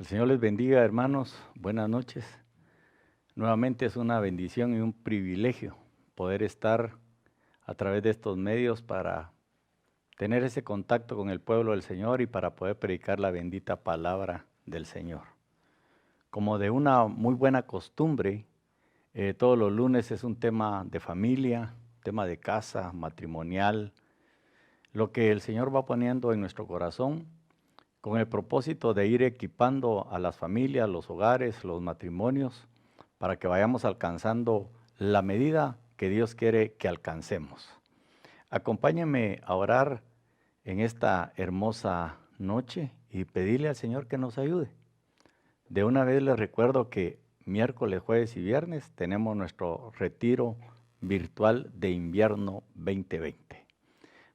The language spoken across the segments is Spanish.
El Señor les bendiga, hermanos. Buenas noches. Nuevamente es una bendición y un privilegio poder estar a través de estos medios para tener ese contacto con el pueblo del Señor y para poder predicar la bendita palabra del Señor. Como de una muy buena costumbre, todos los lunes es un tema de familia, tema de casa, matrimonial, lo que el Señor va poniendo en nuestro corazón con el propósito de ir equipando a las familias, los hogares, los matrimonios, para que vayamos alcanzando la medida que Dios quiere que alcancemos. Acompáñenme a orar en esta hermosa noche y pedirle al Señor que nos ayude. De una vez les recuerdo que miércoles, jueves y viernes tenemos nuestro retiro virtual de invierno 2020.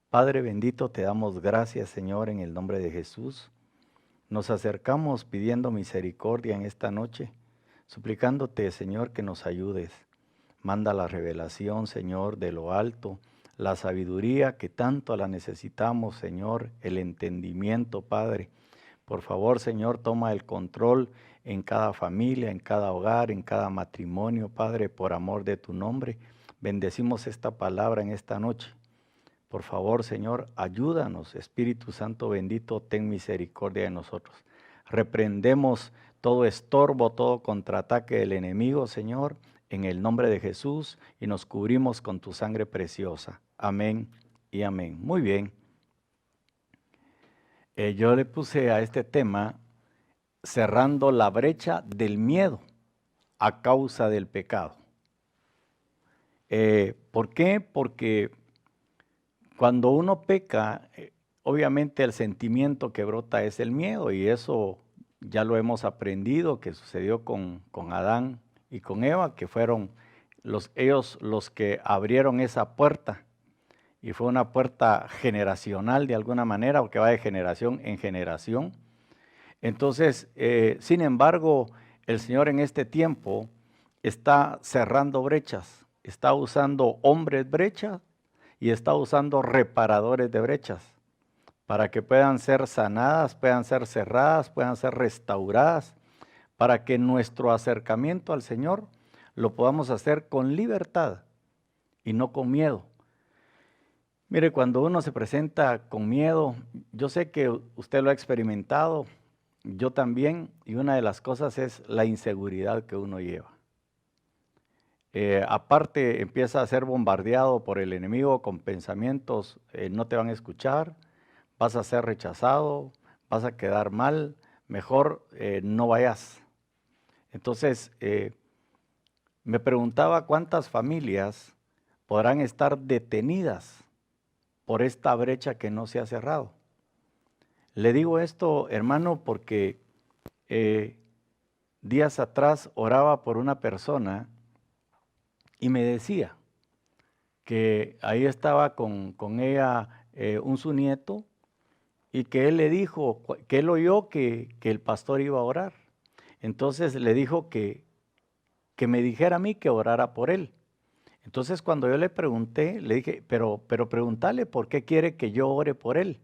Padre bendito, te damos gracias, Señor, en el nombre de Jesús. Nos acercamos pidiendo misericordia en esta noche, suplicándote, Señor, que nos ayudes. Manda la revelación, Señor, de lo alto, la sabiduría que tanto la necesitamos, Señor, el entendimiento, Padre. Por favor, Señor, toma el control en cada familia, en cada hogar, en cada matrimonio, Padre, por amor de tu nombre. Bendecimos esta palabra en esta noche. Por favor, Señor, ayúdanos. Espíritu Santo bendito, ten misericordia de nosotros. Reprendemos todo estorbo, todo contraataque del enemigo, Señor, en el nombre de Jesús, y nos cubrimos con tu sangre preciosa. Amén y amén. Muy bien. Yo le puse a este tema, cerrando la brecha del miedo a causa del pecado. ¿Por qué? Porque cuando uno peca, obviamente el sentimiento que brota es el miedo, y eso ya lo hemos aprendido, que sucedió con Adán y con Eva, que fueron ellos los que abrieron esa puerta, y fue una puerta generacional de alguna manera, porque va de generación en generación. Entonces, sin embargo, el Señor en este tiempo está cerrando brechas, está usando hombres brechas, y está usando reparadores de brechas para que puedan ser sanadas, puedan ser cerradas, puedan ser restauradas, para que nuestro acercamiento al Señor lo podamos hacer con libertad y no con miedo. Mire, cuando uno se presenta con miedo, yo sé que usted lo ha experimentado, yo también, y una de las cosas es la inseguridad que uno lleva. Aparte empieza a ser bombardeado por el enemigo con pensamientos, no te van a escuchar, vas a ser rechazado, vas a quedar mal, mejor no vayas. Entonces, me preguntaba cuántas familias podrán estar detenidas por esta brecha que no se ha cerrado. Le digo esto, hermano, porque días atrás oraba por una persona y me decía que ahí estaba con ella su nieto, y que él le dijo, que él oyó que el pastor iba a orar. Entonces le dijo que me dijera a mí que orara por él. Entonces cuando yo le pregunté, le dije, pero pregúntale por qué quiere que yo ore por él.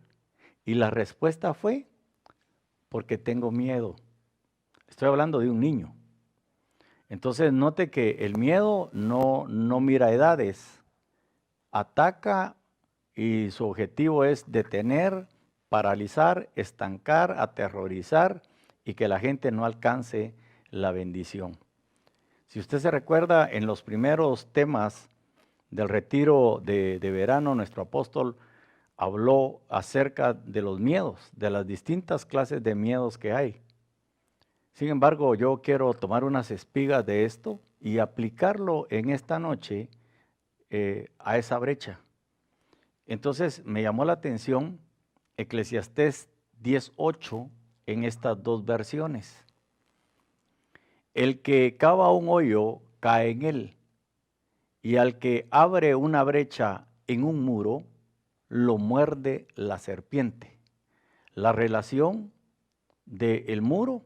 Y la respuesta fue, porque tengo miedo. Estoy hablando de un niño. Entonces note que el miedo no mira edades, ataca, y su objetivo es detener, paralizar, estancar, aterrorizar, y que la gente no alcance la bendición. Si usted se recuerda, en los primeros temas del retiro de verano, nuestro apóstol habló acerca de los miedos, de las distintas clases de miedos que hay. Sin embargo, yo quiero tomar unas espigas de esto y aplicarlo en esta noche a esa brecha. Entonces me llamó la atención Eclesiastés 10:8 en estas dos versiones. El que cava un hoyo cae en él, y al que abre una brecha en un muro, lo muerde la serpiente. La relación del muro,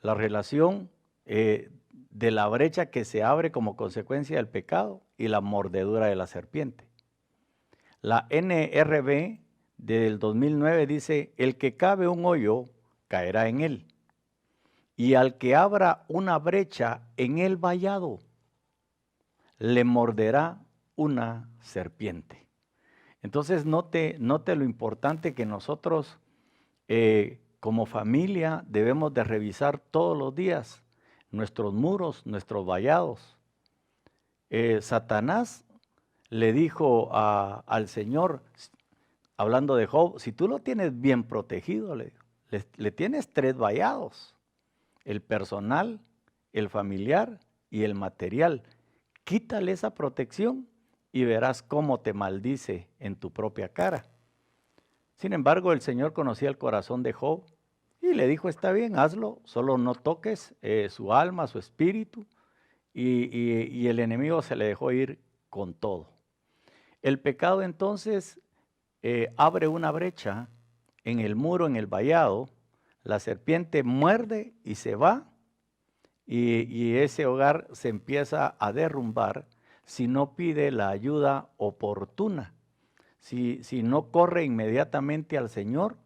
la relación de la brecha que se abre como consecuencia del pecado, y la mordedura de la serpiente. La NRB del 2009 dice, el que cave un hoyo caerá en él, y al que abra una brecha en el vallado, le morderá una serpiente. Entonces note lo importante que nosotros como familia debemos de revisar todos los días nuestros muros, nuestros vallados. Satanás le dijo al Señor, hablando de Job, si tú lo tienes bien protegido, le tienes 3 vallados, el personal, el familiar y el material. Quítale esa protección y verás cómo te maldice en tu propia cara. Sin embargo, el Señor conocía el corazón de Job y le dijo, está bien, hazlo, solo no toques su alma, su espíritu, y el enemigo se le dejó ir con todo. El pecado entonces abre una brecha en el muro, en el vallado, la serpiente muerde y se va, y ese hogar se empieza a derrumbar si no pide la ayuda oportuna, si no corre inmediatamente al Señor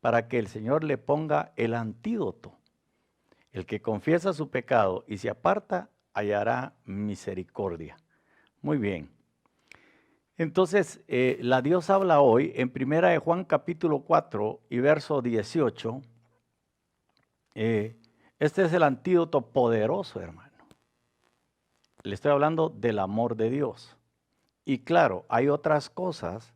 para que el Señor le ponga el antídoto. El que confiesa su pecado y se aparta hallará misericordia. Muy bien. Entonces, la Dios habla hoy en 1 de Juan capítulo 4 y verso 18. Este es el antídoto poderoso, hermano. Le estoy hablando del amor de Dios. Y claro, hay otras cosas,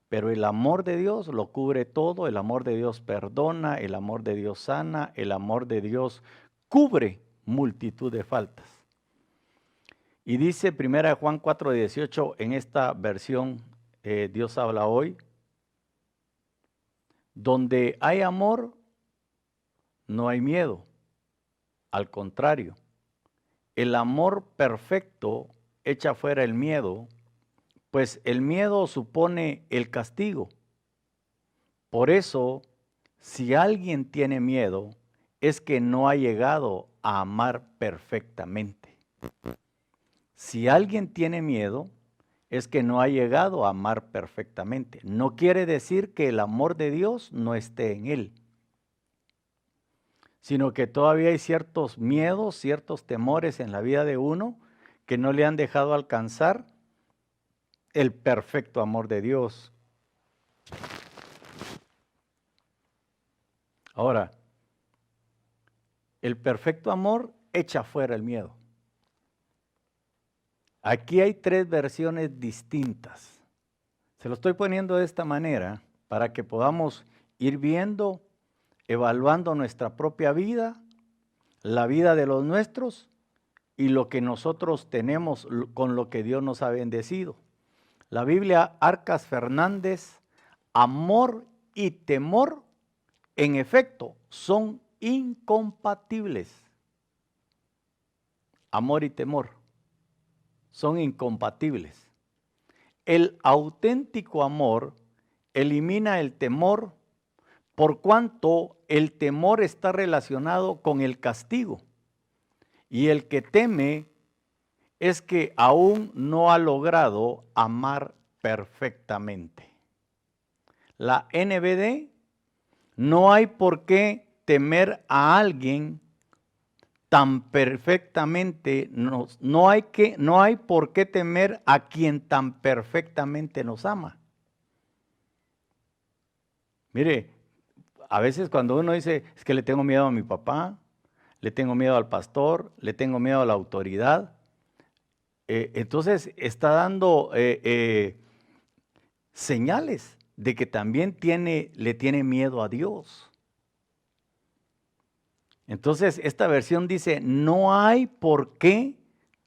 pero el amor de Dios lo cubre todo. El amor de Dios perdona, el amor de Dios sana, el amor de Dios cubre multitud de faltas. Y dice 1 Juan 4:18 en esta versión, Dios habla hoy, donde hay amor, no hay miedo. Al contrario, el amor perfecto echa fuera el miedo, pues el miedo supone el castigo. Por eso, si alguien tiene miedo, es que no ha llegado a amar perfectamente. Si alguien tiene miedo, es que no ha llegado a amar perfectamente. No quiere decir que el amor de Dios no esté en él, sino que todavía hay ciertos miedos, ciertos temores en la vida de uno que no le han dejado alcanzar el perfecto amor de Dios. Ahora, el perfecto amor echa fuera el miedo. Aquí hay 3 versiones distintas. Se lo estoy poniendo de esta manera para que podamos ir viendo, evaluando nuestra propia vida, la vida de los nuestros y lo que nosotros tenemos con lo que Dios nos ha bendecido. La Biblia Arcas Fernández, amor y temor, en efecto, son incompatibles. Amor y temor son incompatibles. El auténtico amor elimina el temor, por cuanto el temor está relacionado con el castigo. Y el que teme es que aún no ha logrado amar perfectamente. La NBD, no hay por qué temer a alguien tan perfectamente, no hay por qué temer a quien tan perfectamente nos ama. Mire, a veces cuando uno dice, es que le tengo miedo a mi papá, le tengo miedo al pastor, le tengo miedo a la autoridad, entonces está dando señales de que también le tiene miedo a Dios. Entonces, esta versión dice, no hay por qué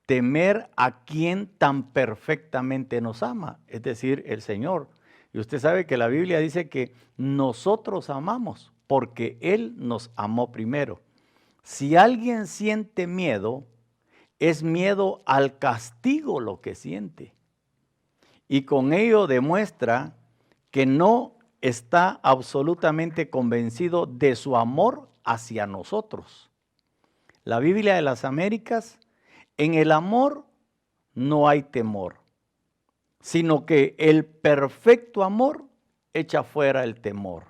temer a quien tan perfectamente nos ama, es decir, el Señor. Y usted sabe que la Biblia dice que nosotros amamos porque Él nos amó primero. Si alguien siente miedo, es miedo al castigo lo que siente. Y con ello demuestra que no está absolutamente convencido de su amor hacia nosotros. La Biblia de las Américas, en el amor no hay temor, sino que el perfecto amor echa fuera el temor,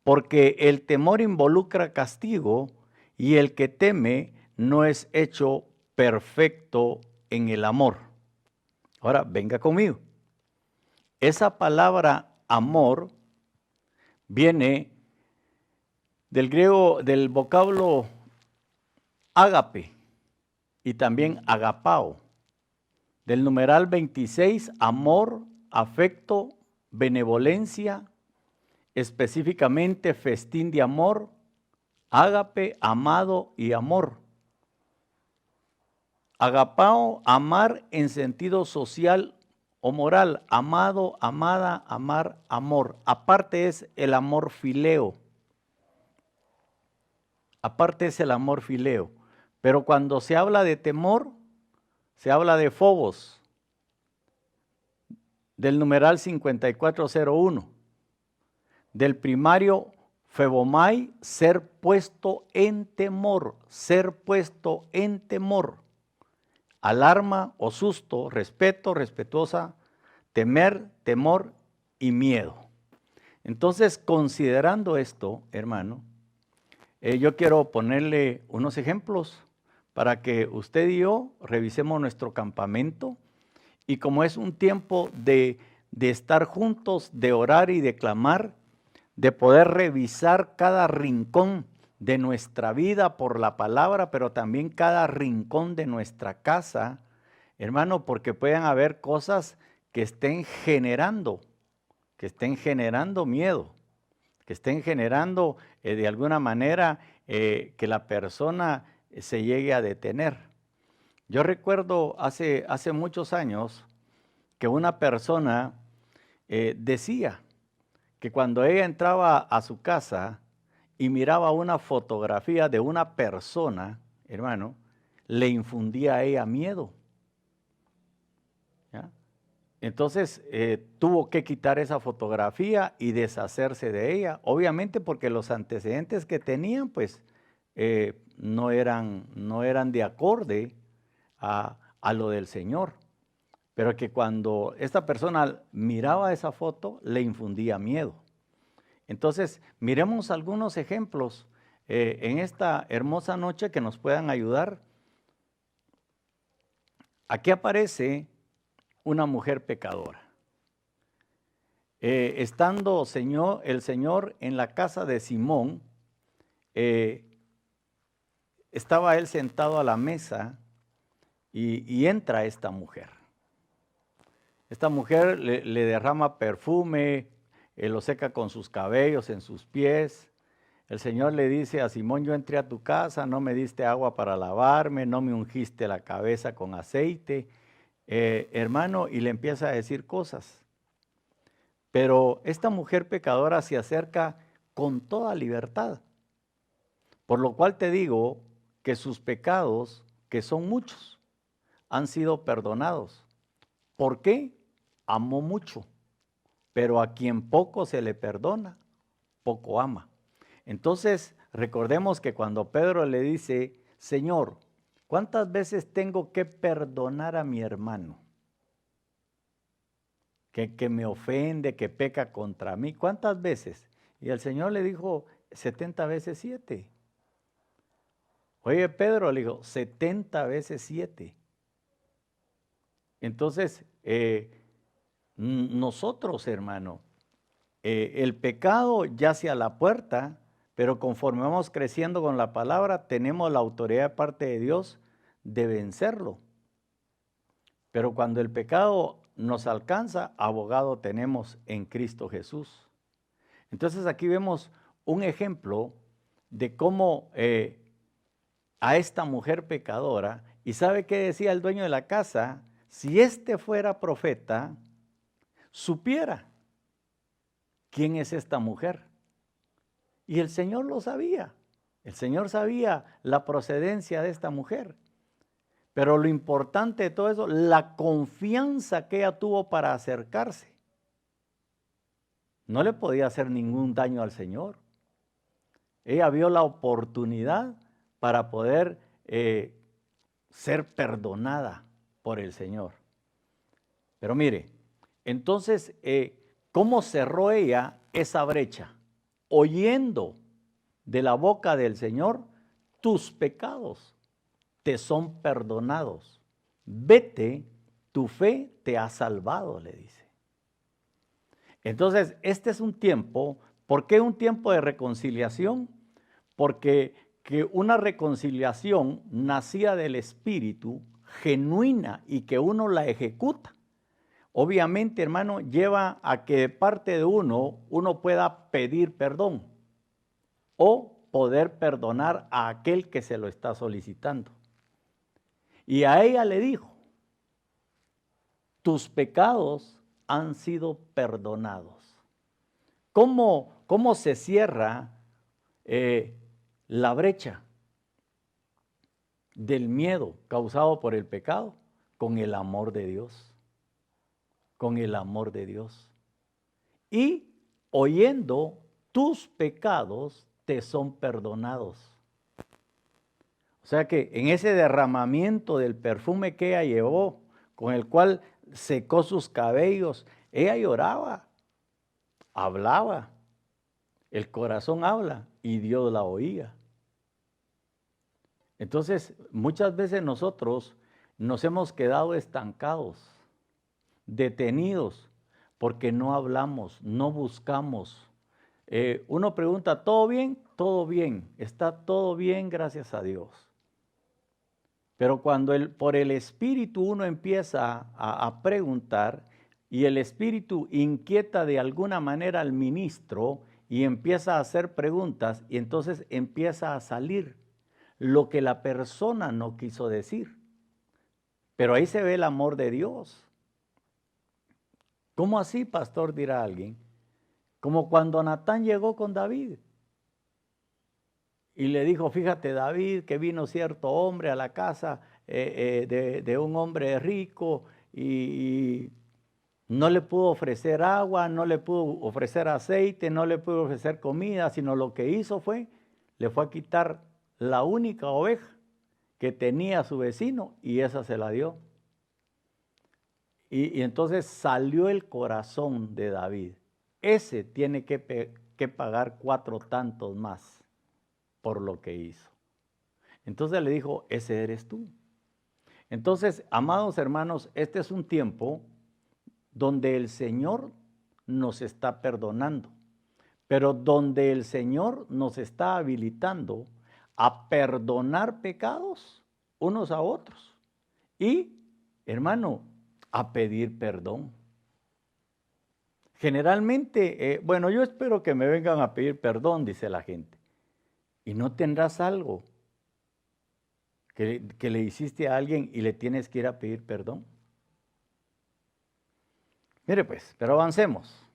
porque el temor involucra castigo y el que teme no es hecho perfecto en el amor. Ahora, venga conmigo. Esa palabra amor viene del griego, del vocablo ágape y también agapao. Del numeral 26, amor, afecto, benevolencia, específicamente festín de amor, ágape, amado y amor. Agapao, amar en sentido social o moral, amado, amada, amar, amor. Aparte es el amor fileo. Aparte es el amor fileo. Pero cuando se habla de temor, se habla de phobos, del numeral 5401, del primario phebomai, ser puesto en temor, ser puesto en temor. Alarma o susto, respeto, respetuosa, temer, temor y miedo. Entonces, considerando esto, hermano, yo quiero ponerle unos ejemplos para que usted y yo revisemos nuestro campamento y como es un tiempo de estar juntos, de orar y de clamar, de poder revisar cada rincón de nuestra vida por la palabra, pero también cada rincón de nuestra casa, hermano, porque pueden haber cosas que estén generando miedo, que estén generando de alguna manera que la persona se llegue a detener. Yo recuerdo hace muchos años que una persona decía que cuando ella entraba a su casa y miraba una fotografía de una persona, hermano, le infundía a ella miedo. ¿Ya? Entonces tuvo que quitar esa fotografía y deshacerse de ella, obviamente porque los antecedentes que tenían pues no eran de acorde a lo del Señor, pero que cuando esta persona miraba esa foto le infundía miedo. Entonces miremos algunos ejemplos en esta hermosa noche que nos puedan ayudar. Aquí aparece una mujer pecadora. Estando el Señor en la casa de Simón, estaba él sentado a la mesa y entra esta mujer. Esta mujer le derrama perfume, lo seca con sus cabellos en sus pies. El Señor le dice a Simón, yo entré a tu casa, no me diste agua para lavarme, no me ungiste la cabeza con aceite. Hermano, y le empieza a decir cosas. Pero esta mujer pecadora se acerca con toda libertad. Por lo cual te digo que sus pecados, que son muchos, han sido perdonados. ¿Por qué? Amó mucho, pero a quien poco se le perdona, poco ama. Entonces, recordemos que cuando Pedro le dice, Señor, ¿cuántas veces tengo que perdonar a mi hermano? Que me ofende, que peca contra mí. ¿Cuántas veces? Y el Señor le dijo 70 veces 7. Oye, Pedro le dijo 70 veces 7. Entonces, nosotros, hermano, el pecado yace a la puerta, pero conforme vamos creciendo con la palabra, tenemos la autoridad de parte de Dios de vencerlo. Pero cuando el pecado nos alcanza, abogado tenemos en Cristo Jesús. Entonces aquí vemos un ejemplo de cómo a esta mujer pecadora, y ¿sabe qué decía el dueño de la casa? Si este fuera profeta, supiera quién es esta mujer. Y el Señor lo sabía. El Señor sabía la procedencia de esta mujer. Pero lo importante de todo eso, la confianza que ella tuvo para acercarse. No le podía hacer ningún daño al Señor. Ella vio la oportunidad para poder ser perdonada por el Señor. Pero mire, entonces, ¿cómo cerró ella esa brecha? Oyendo de la boca del Señor tus pecados te son perdonados. Vete, tu fe te ha salvado, le dice. Entonces, este es un tiempo. ¿Por qué un tiempo de reconciliación? Porque que una reconciliación nacida del Espíritu, genuina y que uno la ejecuta, obviamente, hermano, lleva a que de parte de uno pueda pedir perdón o poder perdonar a aquel que se lo está solicitando. Y a ella le dijo, tus pecados han sido perdonados. ¿Cómo se cierra la brecha del miedo causado por el pecado? Con el amor de Dios. Con el amor de Dios. Y oyendo, tus pecados te son perdonados. O sea que en ese derramamiento del perfume que ella llevó, con el cual secó sus cabellos, ella lloraba, hablaba. El corazón habla y Dios la oía. Entonces, muchas veces nosotros nos hemos quedado estancados, detenidos, porque no hablamos, no buscamos. Uno pregunta, ¿todo bien? Todo bien, está todo bien, gracias a Dios. Pero cuando por el Espíritu uno empieza a preguntar y el Espíritu inquieta de alguna manera al ministro y empieza a hacer preguntas y entonces empieza a salir lo que la persona no quiso decir. Pero ahí se ve el amor de Dios. ¿Cómo así, pastor? Dirá alguien. Como cuando Natán llegó con David y le dijo, fíjate David, que vino cierto hombre a la casa de un hombre rico y no le pudo ofrecer agua, no le pudo ofrecer aceite, no le pudo ofrecer comida, sino lo que hizo fue, le fue a quitar la única oveja que tenía su vecino y esa se la dio. Y entonces salió el corazón de David. Ese tiene que pagar 4 tantos más por lo que hizo. Entonces le dijo, ese eres tú. Entonces, amados hermanos, este es un tiempo donde el Señor nos está perdonando, pero donde el Señor nos está habilitando a perdonar pecados unos a otros y, hermano, a pedir perdón. Generalmente, bueno, yo espero que me vengan a pedir perdón, dice la gente. ¿Y no tendrás algo que le hiciste a alguien y le tienes que ir a pedir perdón? Mire pues, pero avancemos.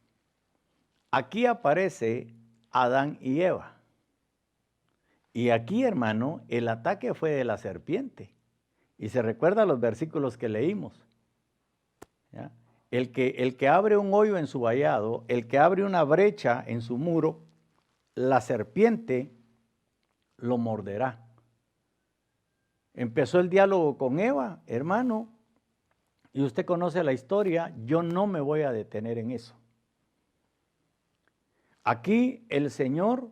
Aquí aparece Adán y Eva. Y aquí, hermano, el ataque fue de la serpiente. Y se recuerda los versículos que leímos. ¿Ya? El que abre un hoyo en su vallado, el que abre una brecha en su muro, la serpiente lo morderá. Empezó el diálogo con Eva, hermano, y usted conoce la historia, yo no me voy a detener en eso. Aquí el Señor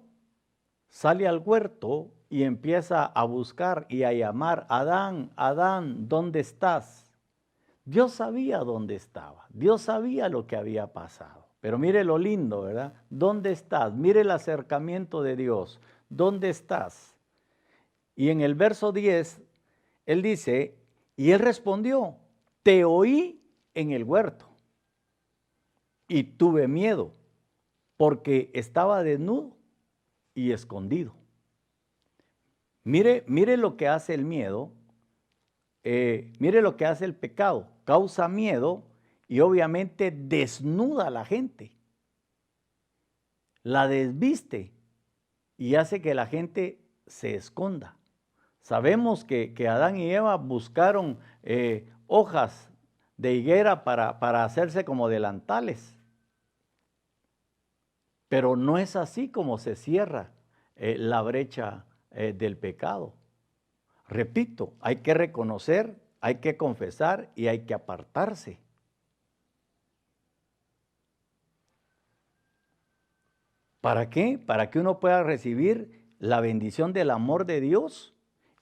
sale al huerto y empieza a buscar y a llamar, Adán, Adán, ¿dónde estás? Dios sabía dónde estaba, Dios sabía lo que había pasado. Pero mire lo lindo, ¿verdad? ¿Dónde estás? Mire el acercamiento de Dios. ¿Dónde estás? Y en el verso 10, él dice, y él respondió, te oí en el huerto y tuve miedo porque estaba desnudo y escondido. Mire lo que hace el miedo, mire lo que hace el pecado, causa miedo y obviamente desnuda a la gente, la desviste y hace que la gente se esconda. Sabemos que Adán y Eva buscaron hojas de higuera para hacerse como delantales, pero no es así como se cierra la brecha del pecado. Repito, hay que reconocer, hay que confesar y hay que apartarse. ¿Para qué? Para que uno pueda recibir la bendición del amor de Dios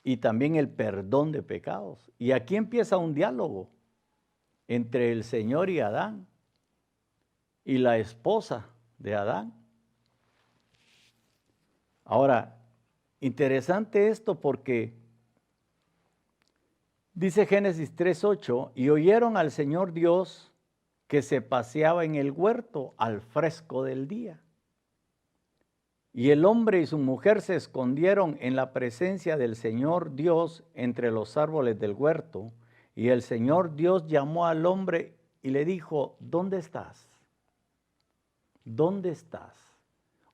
y también el perdón de pecados. Y aquí empieza un diálogo entre el Señor y Adán y la esposa de Adán. Ahora, interesante esto porque dice Génesis 3:8, y oyeron al Señor Dios que se paseaba en el huerto al fresco del día. Y el hombre y su mujer se escondieron en la presencia del Señor Dios entre los árboles del huerto. Y el Señor Dios llamó al hombre y le dijo, ¿dónde estás? ¿Dónde estás?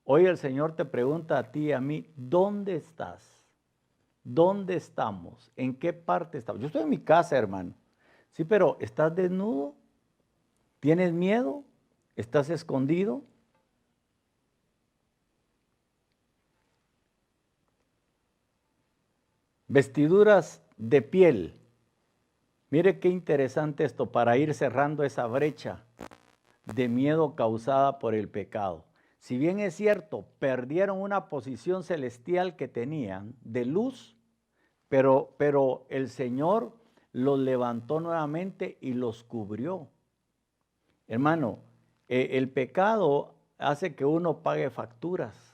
Hoy el Señor te pregunta a ti y a mí, ¿dónde estás? ¿Dónde estamos? ¿En qué parte estamos? Yo estoy en mi casa, hermano. Sí, pero ¿estás desnudo? ¿Tienes miedo? ¿Estás escondido? Vestiduras de piel. Mire qué interesante esto para ir cerrando esa brecha de miedo causada por el pecado. Si bien es cierto, perdieron una posición celestial que tenían de luz, pero el Señor los levantó nuevamente y los cubrió. Hermano, el pecado hace que uno pague facturas.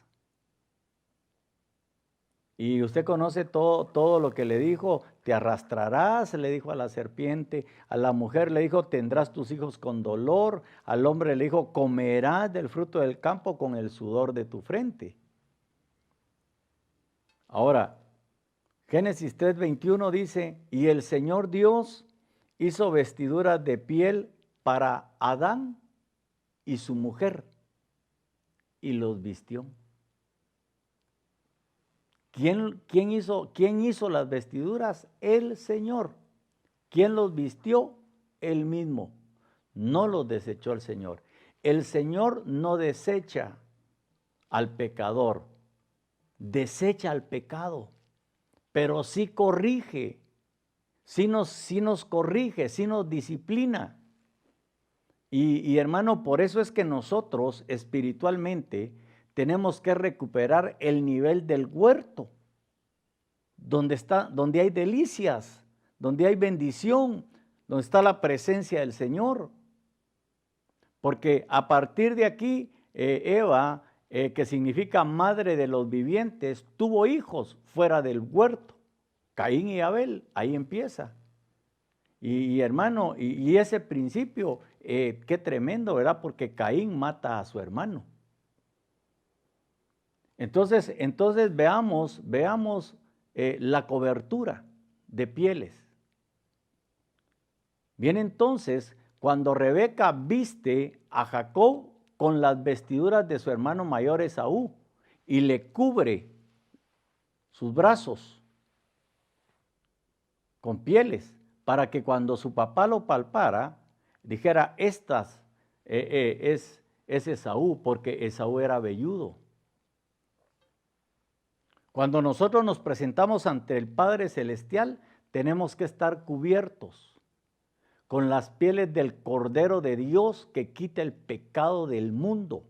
Y usted conoce todo lo que le dijo, te arrastrarás, le dijo a la serpiente, a la mujer le dijo, tendrás tus hijos con dolor, al hombre le dijo, comerás del fruto del campo con el sudor de tu frente. Ahora, Génesis 3:21 dice, y el Señor Dios hizo vestiduras de piel para Adán y su mujer, y los vistió. ¿Quién hizo las vestiduras? El Señor. ¿Quién los vistió? Él mismo. No los desechó el Señor. El Señor no desecha al pecador, desecha al pecado, pero sí corrige, sí nos corrige, sí nos disciplina. Y hermano, por eso es que nosotros espiritualmente tenemos que recuperar el nivel del huerto, donde hay delicias, donde hay bendición, donde está la presencia del Señor. Porque a partir de aquí, Eva, que significa madre de los vivientes, tuvo hijos fuera del huerto. Caín y Abel, ahí empieza. Y hermano, y ese principio, qué tremendo, ¿verdad? Porque Caín mata a su hermano. Entonces veamos la cobertura de pieles. Bien, entonces, cuando Rebeca viste a Jacob con las vestiduras de su hermano mayor Esaú y le cubre sus brazos con pieles, para que cuando su papá lo palpara, dijera, es Esaú, porque Esaú era velludo. Cuando nosotros nos presentamos ante el Padre Celestial, tenemos que estar cubiertos con las pieles del Cordero de Dios que quita el pecado del mundo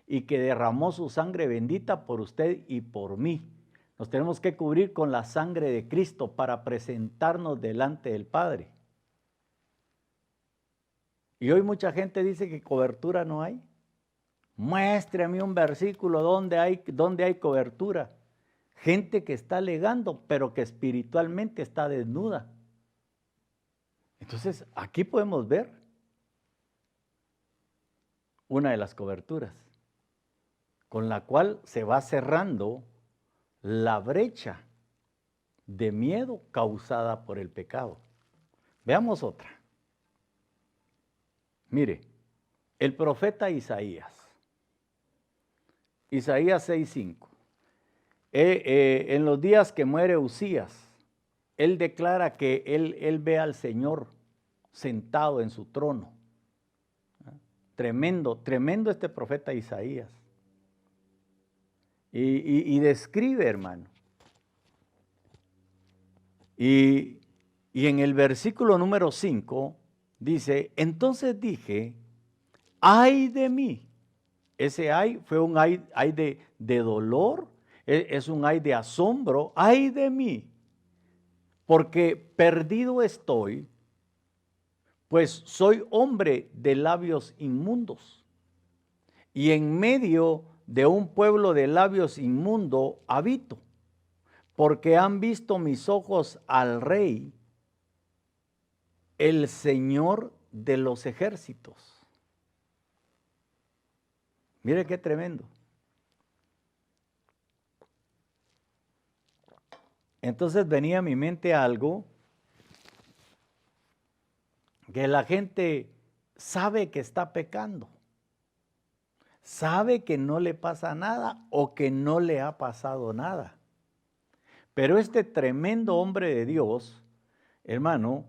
y que derramó su sangre bendita por usted y por mí. Nos tenemos que cubrir con la sangre de Cristo para presentarnos delante del Padre. Y hoy mucha gente dice que cobertura no hay. Muéstrame un versículo donde hay cobertura. Gente que está alegando, pero que espiritualmente está desnuda. Entonces, aquí podemos ver una de las coberturas, con la cual se va cerrando la brecha de miedo causada por el pecado. Veamos otra. Mire, el profeta Isaías. Isaías 6:5. En los días que muere Usías, él declara que él ve al Señor sentado en su trono. Tremendo este profeta Isaías. Y describe, hermano. Y en el versículo número 5 dice, entonces dije, ay de mí. Ese ay fue un ay de dolor, es un ay de asombro, ay de mí, porque perdido estoy, pues soy hombre de labios inmundos, y en medio de un pueblo de labios inmundo habito, porque han visto mis ojos al Rey, el Señor de los ejércitos. Mire qué tremendo. Entonces venía a mi mente algo que la gente sabe que está pecando, sabe que no le pasa nada o que no le ha pasado nada. Pero este tremendo hombre de Dios, hermano,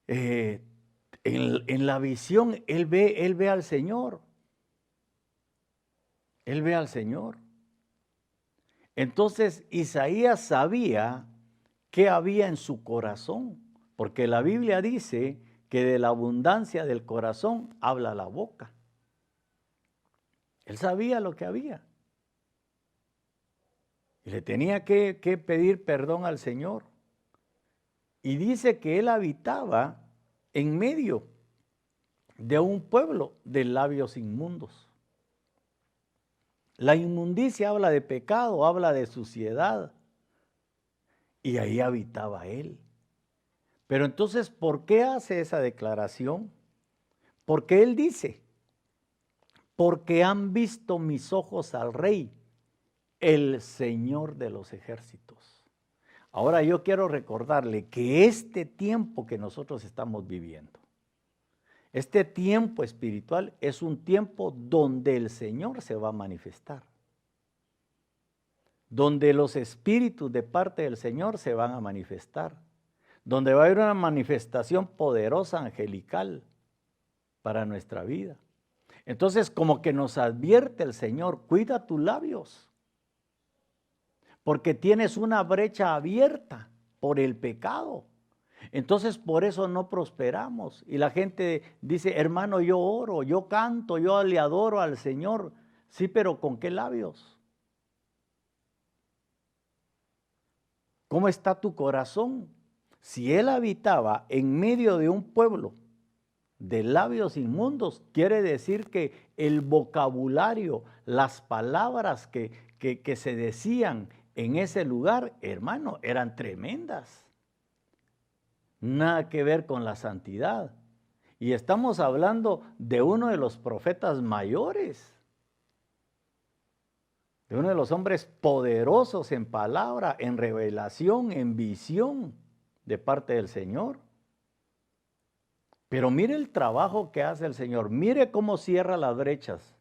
en la visión él ve al Señor. Él ve al Señor. Entonces Isaías sabía qué había en su corazón, porque la Biblia dice que de la abundancia del corazón habla la boca. Él sabía lo que había. Y le tenía que pedir perdón al Señor. Y dice que él habitaba en medio de un pueblo de labios inmundos. La inmundicia habla de pecado, habla de suciedad. Y ahí habitaba él. Pero entonces, ¿por qué hace esa declaración? Porque él dice, porque han visto mis ojos al Rey, el Señor de los ejércitos. Ahora yo quiero recordarle que este tiempo que nosotros estamos viviendo, este tiempo espiritual es un tiempo donde el Señor se va a manifestar, donde los espíritus de parte del Señor se van a manifestar, donde va a haber una manifestación poderosa angelical para nuestra vida. Entonces, como que nos advierte el Señor, cuida tus labios, porque tienes una brecha abierta por el pecado. Entonces, por eso no prosperamos. Y la gente dice, hermano, yo oro, yo canto, yo le adoro al Señor. Sí, pero ¿con qué labios? ¿Cómo está tu corazón? Si él habitaba en medio de un pueblo de labios inmundos, quiere decir que el vocabulario, las palabras que se decían en ese lugar, hermano, eran tremendas. Nada que ver con la santidad. Y estamos hablando de uno de los profetas mayores, de uno de los hombres poderosos en palabra, en revelación, en visión de parte del Señor. Pero mire el trabajo que hace el Señor, mire cómo cierra las brechas.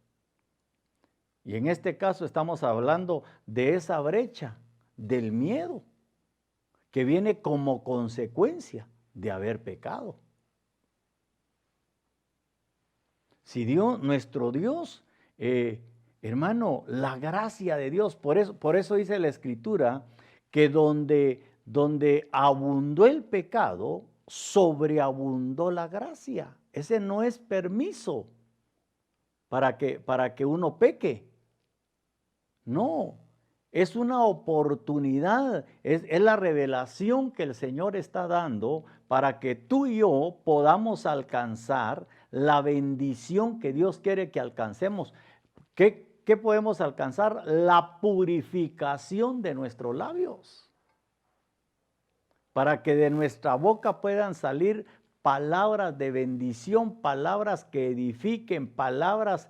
Y en este caso estamos hablando de esa brecha, del miedo, que viene como consecuencia de haber pecado. Si Dios, nuestro Dios, hermano, la gracia de Dios, por eso dice la Escritura, que donde abundó el pecado, sobreabundó la gracia. Ese no es permiso para que uno peque. No, es una oportunidad, es la revelación que el Señor está dando para que tú y yo podamos alcanzar la bendición que Dios quiere que alcancemos. ¿Qué podemos alcanzar? La purificación de nuestros labios, para que de nuestra boca puedan salir palabras de bendición, palabras que edifiquen, palabras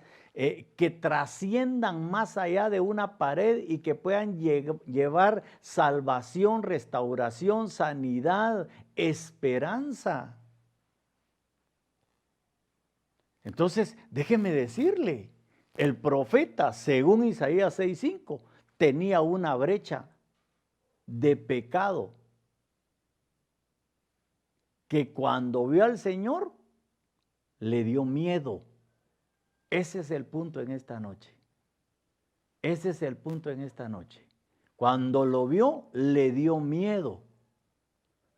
que trasciendan más allá de una pared y que puedan llevar salvación, restauración, sanidad, esperanza. Entonces, déjeme decirle, el profeta, según Isaías 6:5, tenía una brecha de pecado que cuando vio al Señor le dio miedo. Ese es el punto en esta noche. Ese es el punto en esta noche. Cuando lo vio, le dio miedo.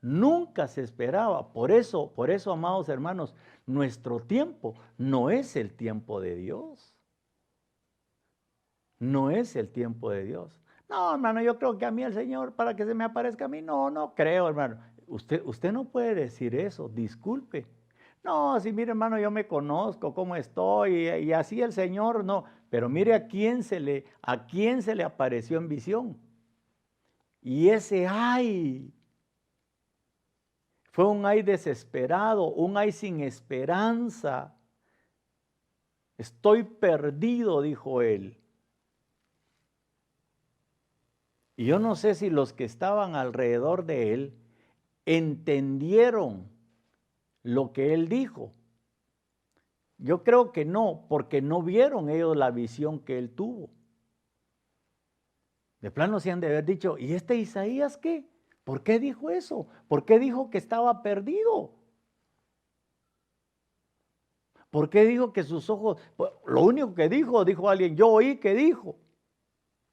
Nunca se esperaba. Por eso, amados hermanos, nuestro tiempo no es el tiempo de Dios. No es el tiempo de Dios. No, hermano, yo creo que a mí el Señor, para que se me aparezca a mí, no creo, hermano. Usted no puede decir eso, disculpe. No, sí, mire, hermano, yo me conozco cómo estoy y así el Señor, no. Pero mire a quién se le apareció en visión. Y ese ay fue un ay desesperado, un ay sin esperanza. Estoy perdido, dijo él. Y yo no sé si los que estaban alrededor de él entendieron lo que él dijo. Yo creo que no, porque no vieron ellos la visión que él tuvo. De plano se han de haber dicho, ¿y este Isaías qué? ¿Por qué dijo eso? ¿Por qué dijo que estaba perdido? ¿Por qué dijo que sus ojos, pues, lo único que dijo alguien, yo oí que dijo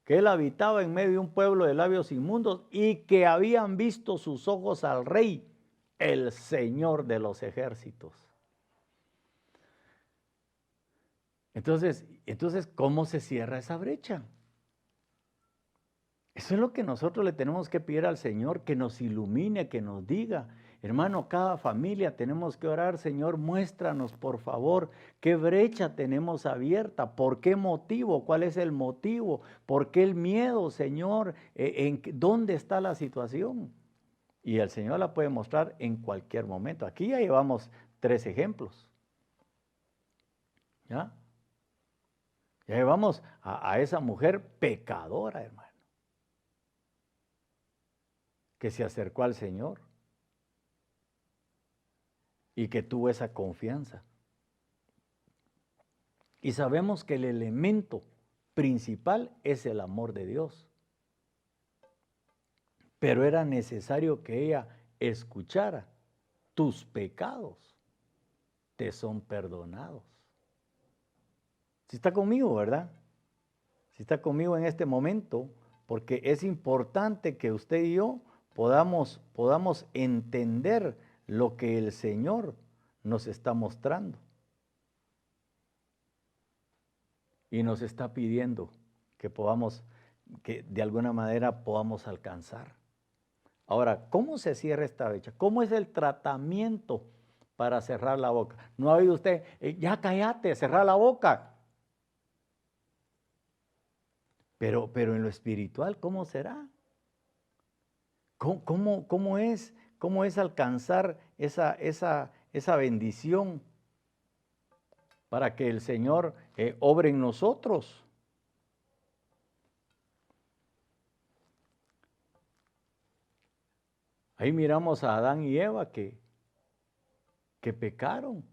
que él habitaba en medio de un pueblo de labios inmundos y que habían visto sus ojos al Rey, el Señor de los ejércitos. Entonces, ¿cómo se cierra esa brecha? Eso es lo que nosotros le tenemos que pedir al Señor, que nos ilumine, que nos diga. Hermano, cada familia tenemos que orar, Señor, muéstranos por favor qué brecha tenemos abierta, por qué motivo, cuál es el motivo, por qué el miedo, Señor, ¿dónde está la situación? Y el Señor la puede mostrar en cualquier momento. Aquí ya llevamos 3 ejemplos. ¿Ya? Ya llevamos a esa mujer pecadora, hermano, que se acercó al Señor y que tuvo esa confianza. Y sabemos que el elemento principal es el amor de Dios. Pero era necesario que ella escuchara, tus pecados te son perdonados. Si está conmigo, ¿verdad? Si está conmigo en este momento, porque es importante que usted y yo podamos entender lo que el Señor nos está mostrando. Y nos está pidiendo que que de alguna manera podamos alcanzar. Ahora, ¿cómo se cierra esta brecha? ¿Cómo es el tratamiento para cerrar la boca? ¿No ha oído usted, ya cállate, cerrar la boca? Pero en lo espiritual, ¿cómo será? ¿Cómo es alcanzar esa bendición para que el Señor obre en nosotros? Ahí miramos a Adán y Eva que pecaron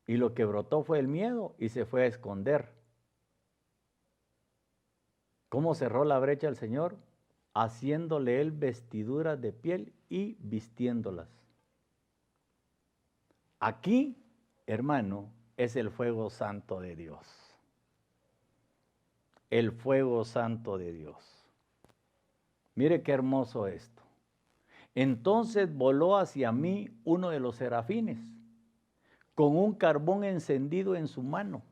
y lo que brotó fue el miedo y se fue a esconder. ¿Cómo cerró la brecha el Señor? Haciéndole él vestiduras de piel y vistiéndolas. Aquí, hermano, es el fuego santo de Dios. El fuego santo de Dios. Mire qué hermoso esto. Entonces voló hacia mí uno de los serafines, con un carbón encendido en su mano,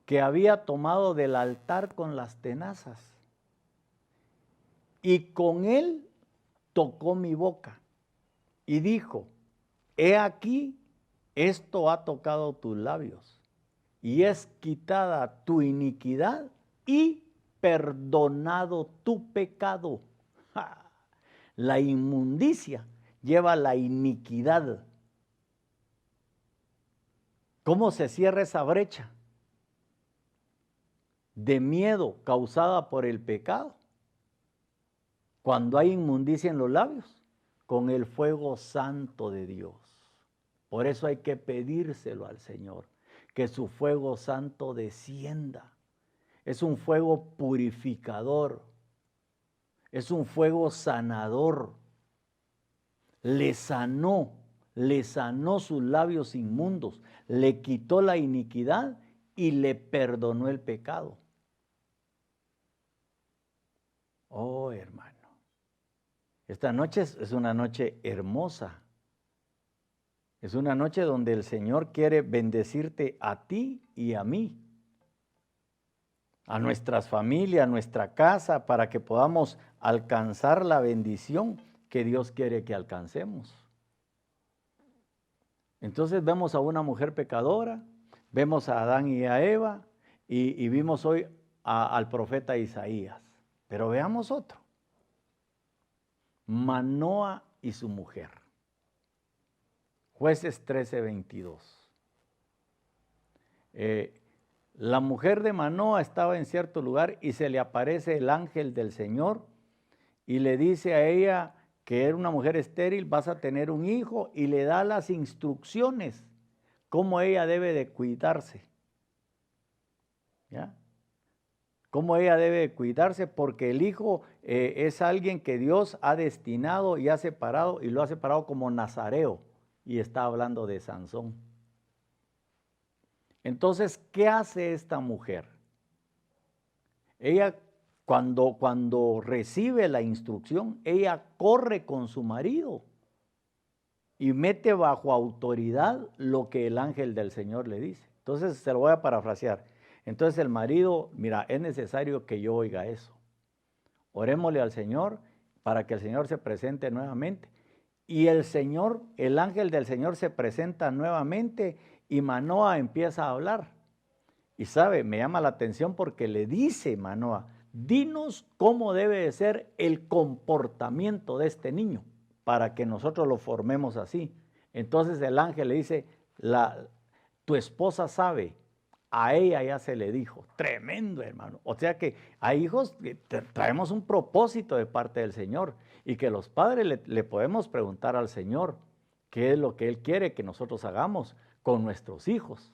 que había tomado del altar con las tenazas, y con él tocó mi boca, y dijo, he aquí, esto ha tocado tus labios, y es quitada tu iniquidad, y perdonado tu pecado. ¡Ja! La inmundicia lleva la iniquidad. ¿Cómo se cierra esa brecha de miedo causada por el pecado? Cuando hay inmundicia en los labios, con el fuego santo de Dios. Por eso hay que pedírselo al Señor, que su fuego santo descienda. Es un fuego purificador, es un fuego sanador. Le sanó sus labios inmundos, le quitó la iniquidad y le perdonó el pecado. Oh, hermano, esta noche es una noche hermosa. Es una noche donde el Señor quiere bendecirte a ti y a mí. a nuestras familias, a nuestra casa, para que podamos alcanzar la bendición que Dios quiere que alcancemos. Entonces vemos a una mujer pecadora, vemos a Adán y a Eva, y vimos hoy al profeta Isaías. Pero veamos otro. Manoa y su mujer. Jueces 13:22. La mujer de Manoa estaba en cierto lugar y se le aparece el ángel del Señor y le dice a ella que era una mujer estéril, vas a tener un hijo, y le da las instrucciones cómo ella debe de cuidarse. ¿Ya? Cómo ella debe de cuidarse, porque el hijo es alguien que Dios ha destinado y ha separado, y lo ha separado como nazareo, y está hablando de Sansón. Entonces, ¿qué hace esta mujer? Ella, cuando recibe la instrucción, ella corre con su marido y mete bajo autoridad lo que el ángel del Señor le dice. Entonces, se lo voy a parafrasear. Entonces el marido, mira, es necesario que yo oiga eso. Orémosle al Señor para que el Señor se presente nuevamente. Y el Señor, el ángel del Señor se presenta nuevamente y Manoa empieza a hablar. Y sabe, me llama la atención porque le dice Manoa, dinos cómo debe de ser el comportamiento de este niño para que nosotros lo formemos así. Entonces el ángel le dice, tu esposa sabe, a ella ya se le dijo. Tremendo, hermano. O sea que a hijos traemos un propósito de parte del Señor, y que los padres le podemos preguntar al Señor qué es lo que Él quiere que nosotros hagamos con nuestros hijos.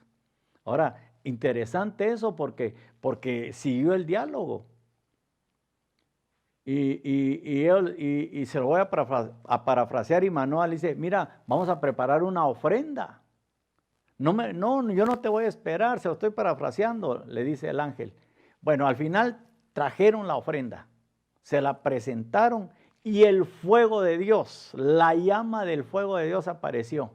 Ahora, interesante eso porque siguió el diálogo. Y se lo voy a parafrasear, y Manoa le dice, mira, vamos a preparar una ofrenda. No, yo no te voy a esperar, se lo estoy parafraseando, le dice el ángel. Bueno, al final trajeron la ofrenda, se la presentaron, y el fuego de Dios, la llama del fuego de Dios apareció,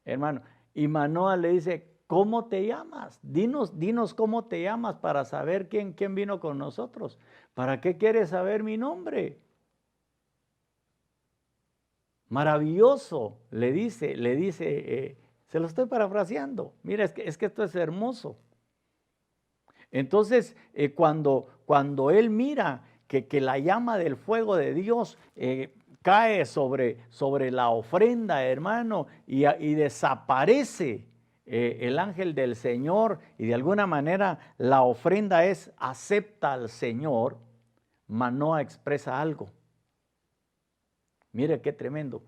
hermano. Y Manoa le dice, ¿cómo te llamas? Dinos cómo te llamas para saber quién vino con nosotros. ¿Para qué quieres saber mi nombre? Maravilloso, le dice, se lo estoy parafraseando. Mira, es que esto es hermoso. Entonces, cuando él mira que la llama del fuego de Dios cae sobre la ofrenda, hermano, y desaparece el ángel del Señor, y de alguna manera la ofrenda acepta al Señor, Manoa expresa algo. Mire qué tremendo.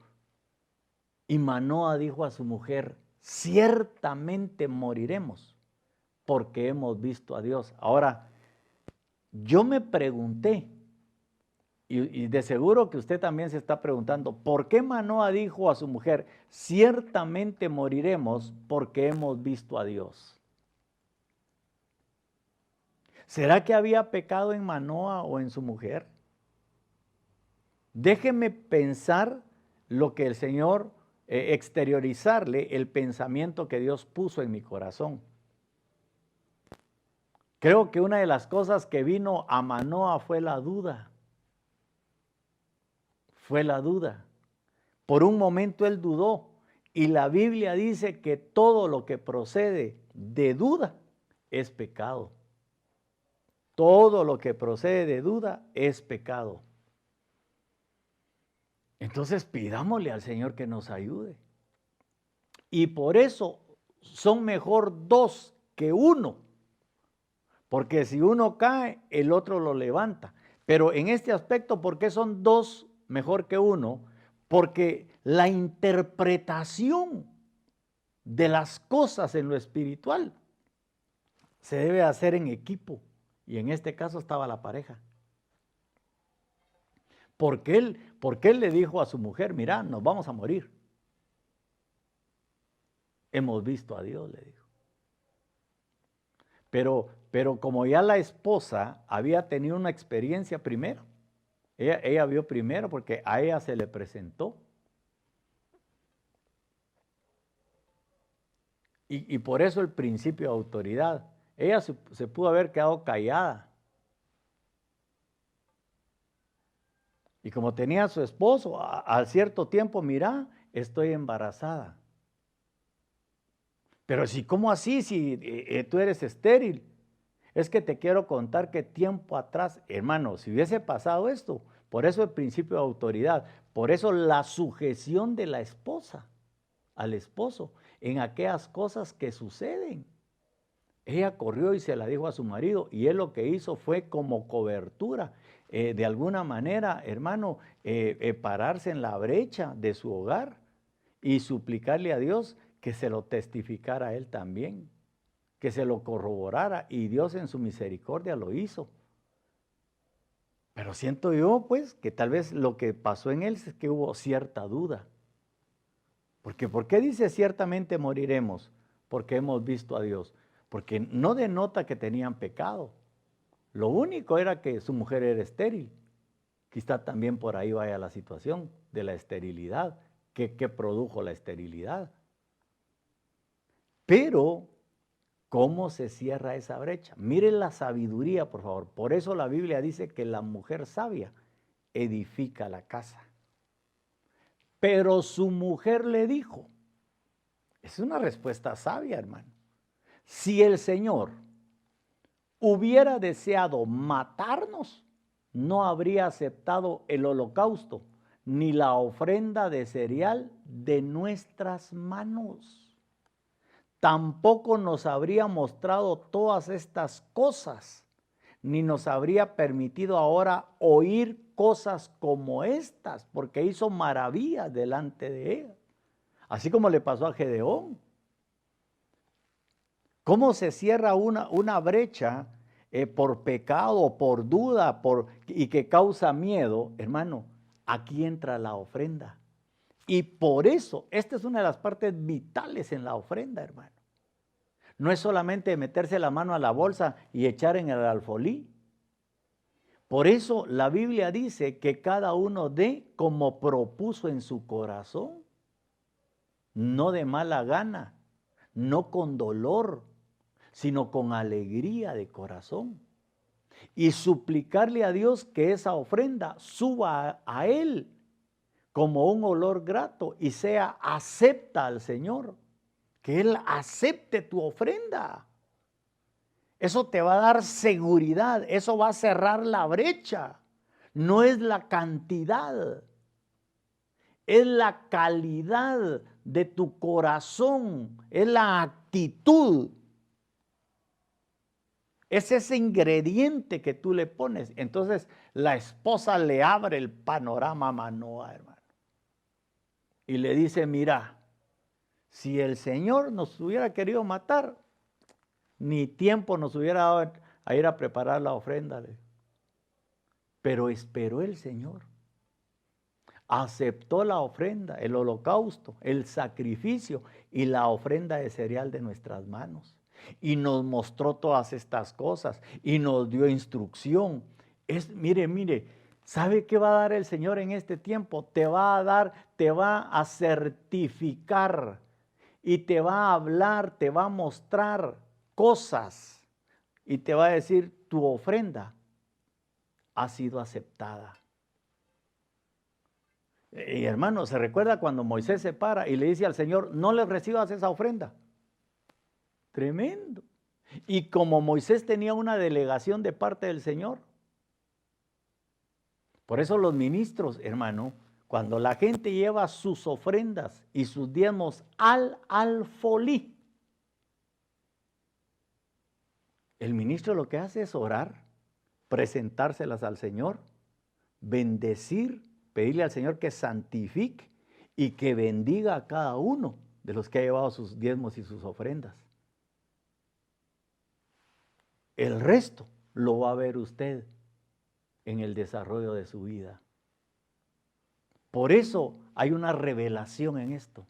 Y Manoa dijo a su mujer, ciertamente moriremos porque hemos visto a Dios. Ahora, yo me pregunté, y de seguro que usted también se está preguntando, ¿por qué Manoa dijo a su mujer, ciertamente moriremos porque hemos visto a Dios? ¿Será que había pecado en Manoa o en su mujer? Déjeme pensar lo que el Señor, exteriorizarle el pensamiento que Dios puso en mi corazón. Creo que una de las cosas que vino a Manoa fue la duda. Fue la duda. Por un momento él dudó, y la Biblia dice que todo lo que procede de duda es pecado. Todo lo que procede de duda es pecado. Entonces pidámosle al Señor que nos ayude. Y por eso son mejor dos que uno. Porque si uno cae, el otro lo levanta. Pero en este aspecto, ¿por qué son dos mejor que uno? Porque la interpretación de las cosas en lo espiritual se debe hacer en equipo. Y en este caso estaba la pareja. Porque él le dijo a su mujer, mira, nos vamos a morir. Hemos visto a Dios, le dijo. Pero como ya la esposa había tenido una experiencia primero, ella vio primero porque a ella se le presentó. Y por eso el principio de autoridad. Ella se pudo haber quedado callada. Y como tenía a su esposo, al cierto tiempo, mira, estoy embarazada. Pero si, ¿cómo así? Si tú eres estéril. Es que te quiero contar que tiempo atrás, hermano, si hubiese pasado esto, por eso el principio de autoridad, por eso la sujeción de la esposa al esposo en aquellas cosas que suceden. Ella corrió y se la dijo a su marido y él lo que hizo fue como cobertura, de alguna manera, hermano, pararse en la brecha de su hogar y suplicarle a Dios que se lo testificara a él también, que se lo corroborara, y Dios en su misericordia lo hizo. Pero siento yo, pues, que tal vez lo que pasó en él es que hubo cierta duda. Porque ¿por qué dice ciertamente moriremos? Porque hemos visto a Dios. Porque no denota que tenían pecado. Lo único era que su mujer era estéril. Quizá también por ahí vaya la situación de la esterilidad. ¿Qué produjo la esterilidad? Pero, ¿cómo se cierra esa brecha? Miren la sabiduría, por favor. Por eso la Biblia dice que la mujer sabia edifica la casa. Pero su mujer le dijo, es una respuesta sabia, hermano. Si el Señor hubiera deseado matarnos, no habría aceptado el holocausto ni la ofrenda de cereal de nuestras manos. Tampoco nos habría mostrado todas estas cosas, ni nos habría permitido ahora oír cosas como estas, porque hizo maravillas delante de ella. Así como le pasó a Gedeón. ¿Cómo se cierra una brecha por pecado, por duda, y que causa miedo? Hermano, aquí entra la ofrenda. Y por eso, esta es una de las partes vitales en la ofrenda, hermano. No es solamente meterse la mano a la bolsa y echar en el alfolí. Por eso la Biblia dice que cada uno dé como propuso en su corazón, no de mala gana, no con dolor, sino con alegría de corazón. Y suplicarle a Dios que esa ofrenda suba a Él como un olor grato y sea acepta al Señor. Que Él acepte tu ofrenda. Eso te va a dar seguridad, eso va a cerrar la brecha. No es la cantidad, es la calidad de tu corazón, es la actitud. Es ese ingrediente que tú le pones. Entonces la esposa le abre el panorama a Manoah, hermano. Y le dice, mira, si el Señor nos hubiera querido matar, ni tiempo nos hubiera dado a ir a preparar la ofrenda. Pero esperó el Señor. Aceptó la ofrenda, el holocausto, el sacrificio y la ofrenda de cereal de nuestras manos. Y nos mostró todas estas cosas y nos dio instrucción. Mire, ¿sabe qué va a dar el Señor en este tiempo? Te va a certificar y te va a hablar, te va a mostrar cosas y te va a decir, tu ofrenda ha sido aceptada. Y hermano, ¿se recuerda cuando Moisés se para y le dice al Señor, no le recibas esa ofrenda? Tremendo. Y como Moisés tenía una delegación de parte del Señor, por eso los ministros, hermano, cuando la gente lleva sus ofrendas y sus diezmos al alfolí, el ministro lo que hace es orar, presentárselas al Señor, bendecir, pedirle al Señor que santifique y que bendiga a cada uno de los que ha llevado sus diezmos y sus ofrendas. El resto lo va a ver usted en el desarrollo de su vida. Por eso hay una revelación en esto.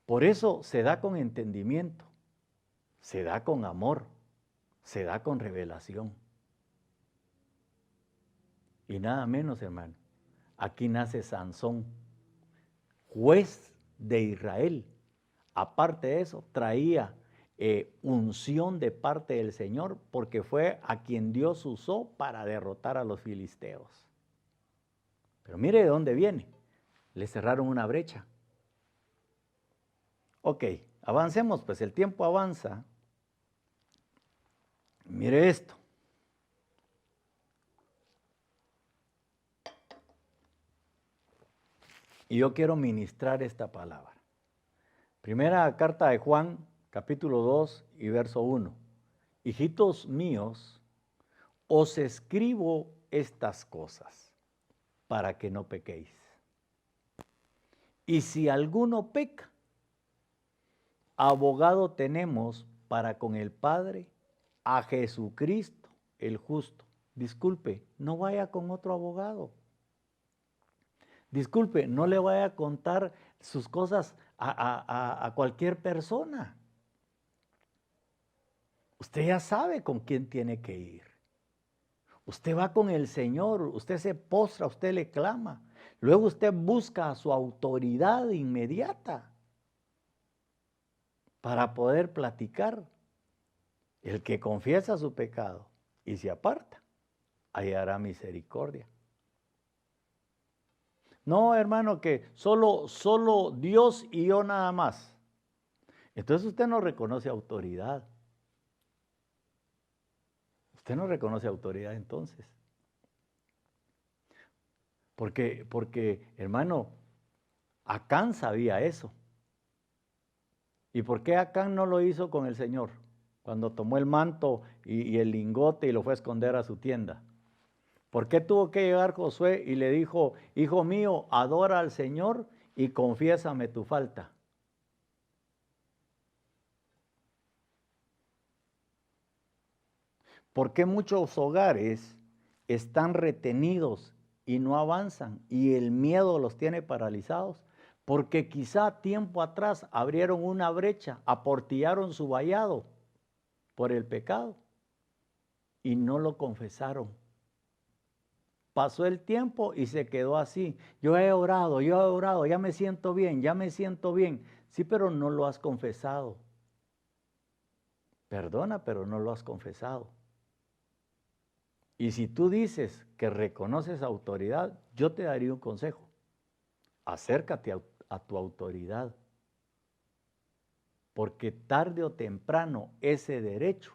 Por eso se da con entendimiento, se da con amor, se da con revelación. Y nada menos, hermano, aquí nace Sansón, juez de Israel, aparte de eso, traía unción de parte del Señor, porque fue a quien Dios usó para derrotar a los filisteos. Pero mire de dónde viene. Le cerraron una brecha. Ok, avancemos, pues el tiempo avanza. Mire esto. Y yo quiero ministrar esta palabra. Primera carta de Juan, capítulo 2 y verso 1. Hijitos míos, os escribo estas cosas para que no pequéis. Y si alguno peca, abogado tenemos para con el Padre, a Jesucristo el justo. Disculpe, no vaya con otro abogado. Disculpe, no le vaya a contar sus cosas a cualquier persona. Usted ya sabe con quién tiene que ir. Usted va con el Señor, usted se postra, usted le clama. Luego usted busca a su autoridad inmediata para poder platicar. El que confiesa su pecado y se aparta, hallará misericordia. No, hermano, que solo Dios y yo nada más. Entonces usted no reconoce autoridad. Usted no reconoce autoridad entonces. Porque, hermano, Acán sabía eso. ¿Y por qué Acán no lo hizo con el Señor? Cuando tomó el manto y el lingote y lo fue a esconder a su tienda. ¿Por qué tuvo que llegar Josué y le dijo, hijo mío, adora al Señor y confiésame tu falta? ¿Por qué muchos hogares están retenidos y no avanzan y el miedo los tiene paralizados? Porque quizá tiempo atrás abrieron una brecha, aportillaron su vallado por el pecado y no lo confesaron. Pasó el tiempo y se quedó así. Yo he orado, ya me siento bien, ya me siento bien. Sí, pero no lo has confesado. Perdona, pero no lo has confesado. Y si tú dices que reconoces autoridad, yo te daría un consejo. Acércate a tu autoridad. Porque tarde o temprano ese derecho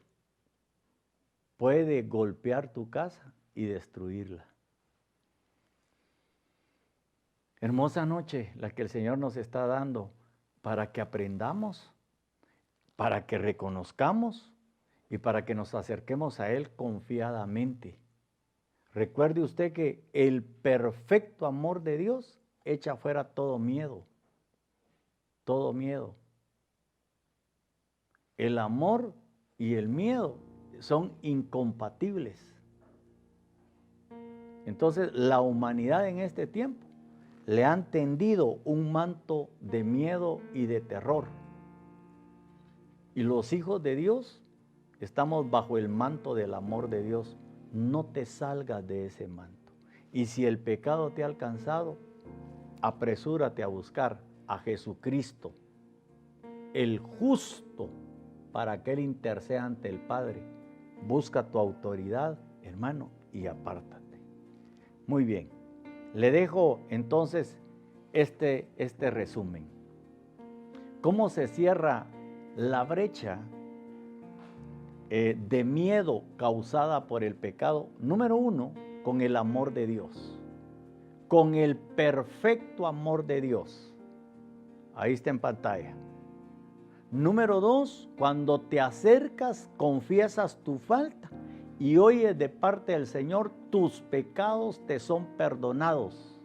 puede golpear tu casa y destruirla. Hermosa noche la que el Señor nos está dando para que aprendamos, para que reconozcamos y para que nos acerquemos a Él confiadamente. Recuerde usted que el perfecto amor de Dios echa fuera todo miedo, todo miedo. El amor y el miedo son incompatibles. Entonces, la humanidad en este tiempo le han tendido un manto de miedo y de terror. Y los hijos de Dios estamos bajo el manto del amor de Dios. No te salgas de ese manto. Y si el pecado te ha alcanzado, apresúrate a buscar a Jesucristo, el justo, para que Él interceda ante el Padre. Busca tu autoridad, hermano, y apártate. Muy bien. Le dejo entonces este resumen. ¿Cómo se cierra la brecha de miedo causada por el pecado? Número 1, con el amor de Dios. Con el perfecto amor de Dios. Ahí está en pantalla. Número 2, cuando te acercas, confiesas tu falta y oyes de parte del Señor, tus pecados te son perdonados.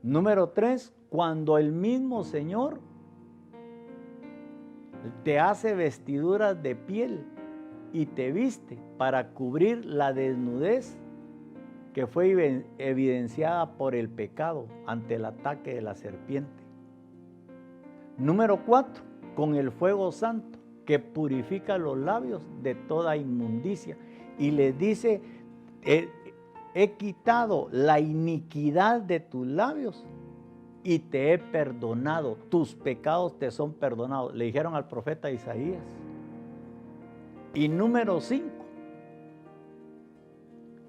Número 3, cuando el mismo Señor te hace vestiduras de piel y te viste para cubrir la desnudez que fue evidenciada por el pecado ante el ataque de la serpiente. Número 4, con el fuego santo que purifica los labios de toda inmundicia y les dice, he quitado la iniquidad de tus labios y te he perdonado, tus pecados te son perdonados. Le dijeron al profeta Isaías. Y número 5,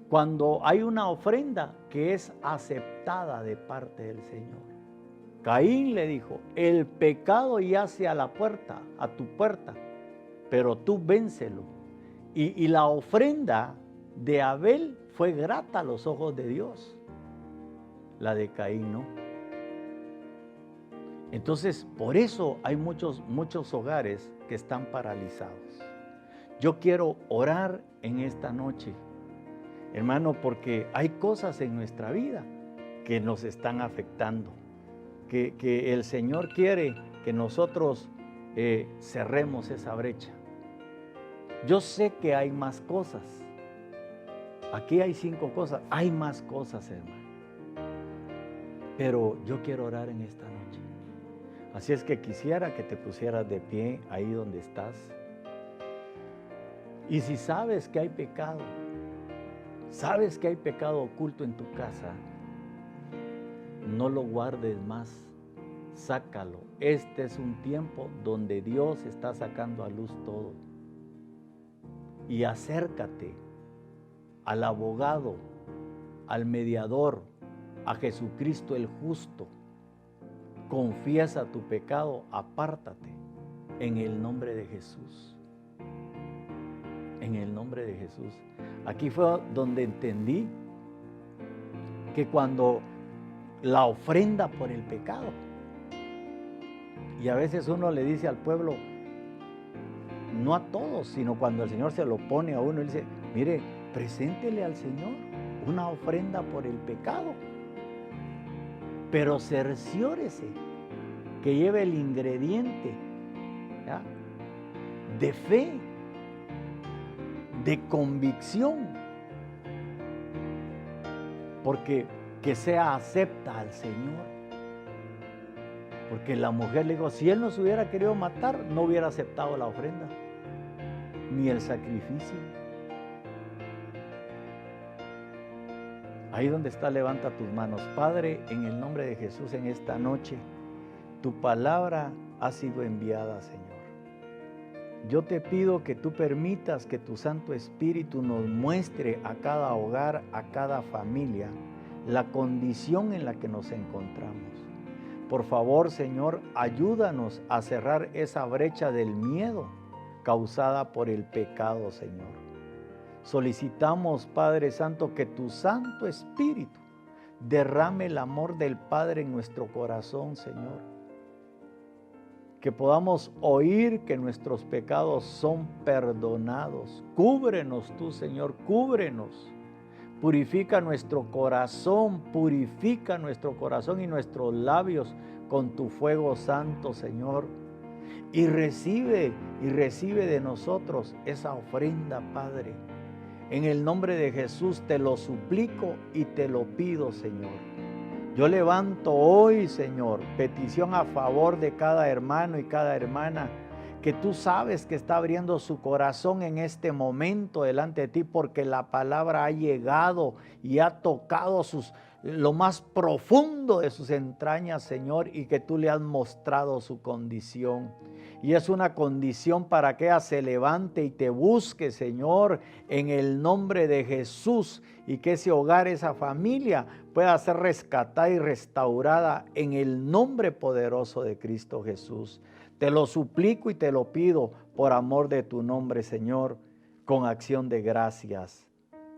cuando hay una ofrenda que es aceptada de parte del Señor. Caín le dijo, el pecado yace a la puerta, a tu puerta, pero tú vénselo. Y la ofrenda de Abel fue grata a los ojos de Dios. La de Caín no. Entonces, por eso hay muchos hogares que están paralizados. Yo quiero orar en esta noche, hermano, porque hay cosas en nuestra vida que nos están afectando, que el Señor quiere que nosotros cerremos esa brecha. Yo sé que hay más cosas. Aquí hay 5 cosas, hay más cosas, hermano. Pero yo quiero orar en esta noche. Así es que quisiera que te pusieras de pie ahí donde estás. Y si sabes que hay pecado, sabes que hay pecado oculto en tu casa, no lo guardes más, sácalo. Este es un tiempo donde Dios está sacando a luz todo. Y acércate al abogado, al mediador, a Jesucristo el justo. Confiesa tu pecado, apártate en el nombre de Jesús. En el nombre de Jesús. Aquí fue donde entendí que cuando la ofrenda por el pecado, y a veces uno le dice al pueblo, no a todos, sino cuando el Señor se lo pone a uno, él dice, mire, preséntele al Señor una ofrenda por el pecado, pero cerciórese que lleve el ingrediente, ¿ya?, de fe, de convicción, porque que sea acepta al Señor. Porque la mujer le dijo, si él nos hubiera querido matar, no hubiera aceptado la ofrenda, ni el sacrificio. Ahí donde está, levanta tus manos. Padre, en el nombre de Jesús, en esta noche, tu palabra ha sido enviada, Señor. Yo te pido que tú permitas que tu Santo Espíritu nos muestre a cada hogar, a cada familia, la condición en la que nos encontramos. Por favor, Señor, ayúdanos a cerrar esa brecha del miedo causada por el pecado, Señor. Solicitamos, Padre Santo, que tu Santo Espíritu derrame el amor del Padre en nuestro corazón, Señor. Que podamos oír que nuestros pecados son perdonados. Cúbrenos tú, Señor, cúbrenos. Purifica nuestro corazón y nuestros labios con tu fuego santo, Señor. Y recibe de nosotros esa ofrenda, Padre. En el nombre de Jesús te lo suplico y te lo pido, Señor. Yo levanto hoy, Señor, petición a favor de cada hermano y cada hermana que tú sabes que está abriendo su corazón en este momento delante de ti, porque la palabra ha llegado y ha tocado lo más profundo de sus entrañas, Señor, y que tú le has mostrado su condición. Y es una condición para que ella se levante y te busque, Señor, en el nombre de Jesús, y que ese hogar, esa familia pueda ser rescatada y restaurada en el nombre poderoso de Cristo Jesús. Te lo suplico y te lo pido por amor de tu nombre, Señor, con acción de gracias.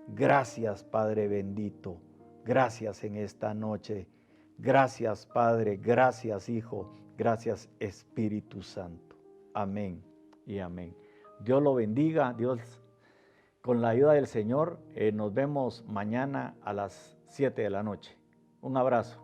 Gracias, Padre bendito. Gracias en esta noche. Gracias, Padre. Gracias, Hijo. Gracias, Espíritu Santo. Amén y amén. Dios lo bendiga. Dios, con la ayuda del Señor, nos vemos mañana a las 7 de la noche. Un abrazo.